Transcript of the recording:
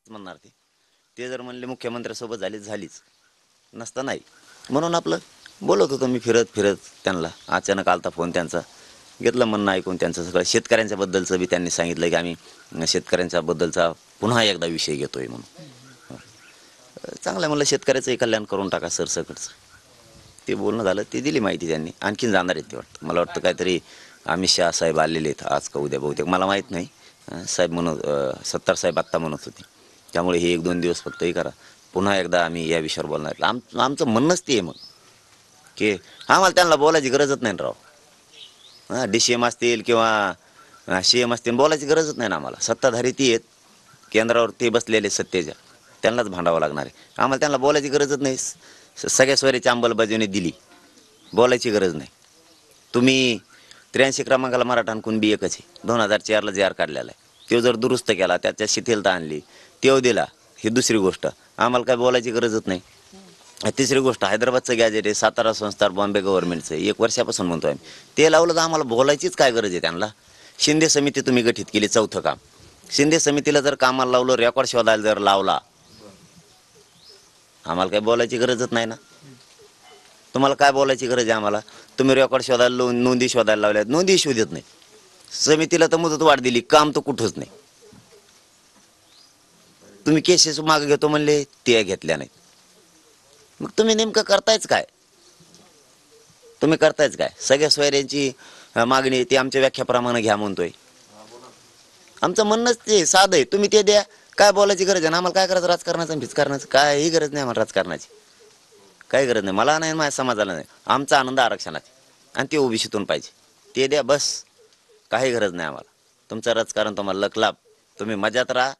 म्हणणार ते जर म्हणले मुख्यमंत्र्यासोबत झालीच नसतं नाही. म्हणून आपलं बोलत होतो मी फिरत फिरत त्यांना. अचानक आलता फोन त्यांचा, घेतलं म्हणणं ऐकून त्यांचं सगळं. शेतकऱ्यांच्या बद्दलचं बी त्यांनी सांगितलं की आम्ही शेतकऱ्यांच्या बद्दलचा पुन्हा एकदा विषय घेतोय म्हणून. चांगलं म्हणलं शेतकऱ्याचंही कल्याण करून टाका सरसकटचं. ते बोलणं झालं, ते दिली माहिती त्यांनी. आणखीन जाणार आहेत ते वाटतं, मला वाटतं काहीतरी अमित शहा साहेब आलेले आहेत आज का उद्या बहुतेक, मला माहीत नाही. साहेब सत्तार साहेब आत्ता म्हणत होते. त्यामुळे हे 1-2 दिवस फक्त हे करा, पुन्हा एकदा आम्ही या विषयावर बोलणार. आमचं म्हणणंच ते आहे मग की आम्हाला त्यांना बोलायची गरजच नाही राव. DCM असतील किंवा CM असतील, बोलायची गरजच नाही ना आम्हाला. सत्ताधारी ती आहेत, केंद्रावर ते बसलेले सत्तेच्या, त्यांनाच भांडावं लागणार आहे. आम्हाला त्यांना बोलायची गरजच नाही. सगळ्या स्वरीची अंमलबजावणी दिली, बोलायची गरज नाही. तुम्ही 83 क्रमांकाला मराठा कुणबी एकच आहे. 2004ला JR काढलेला आहे. तो जर दुरुस्त केला, त्याच्यात शिथिलता आणली, तो दिला, ही दुसरी गोष्ट. आम्हाला काय बोलायची गरजच नाही. तिसरी गोष्ट, हैदराबादचं गॅजेट आहे, सातारा संस्थान, बॉम्बे गव्हर्नमेंटचं 1 वर्षापासून म्हणतो आम्ही. ते लावलं तर आम्हाला बोलायचीच काय गरज आहे त्यांना. शिंदे समिती तुम्ही गठीत केली, 4थं काम. शिंदे समितीला जर कामाला लावलं, रेकॉर्ड शोधायला जर लावला, आम्हाला काय बोलायची गरजच नाही ना. तुम्हाला काय बोलायची गरज आहे आम्हाला? तुम्ही रेकॉर्ड शोधायला लावून नोंदी शोधायला लावल्या, नोंदी शोधत नाही. समितीला तर मुदत वाढ दिली, काम तर कुठंच नाही. तुम्ही केसेस मागे घेतो म्हणले, ते घेतल्या नाहीत. मग तुम्ही नेमकं करतायच काय? तुम्ही करतायच काय? सगळ्या सोयऱ्यांची मागणी ती आमच्या व्याख्याप्रमाणे घ्या म्हणतोय. आमचं म्हणणंच ते साधं आहे, तुम्ही ते द्या. काय बोलायची गरज आहे ना आम्हाला? काय करायचं राजकारणाचं भिजकारणाचं? काही गरज नाही आम्हाला राजकारणाची, काही गरज नाही. मला नाही, माझ्या समाजाला नाही. आमचा आनंद आरक्षणाचा, आणि ते ओबीसीतून पाहिजे. ते द्या बस, काही गरज नाही आम्हाला. तुमचं राजकारण तुम्हाला लक लाभ, तुम्ही मजात राहा.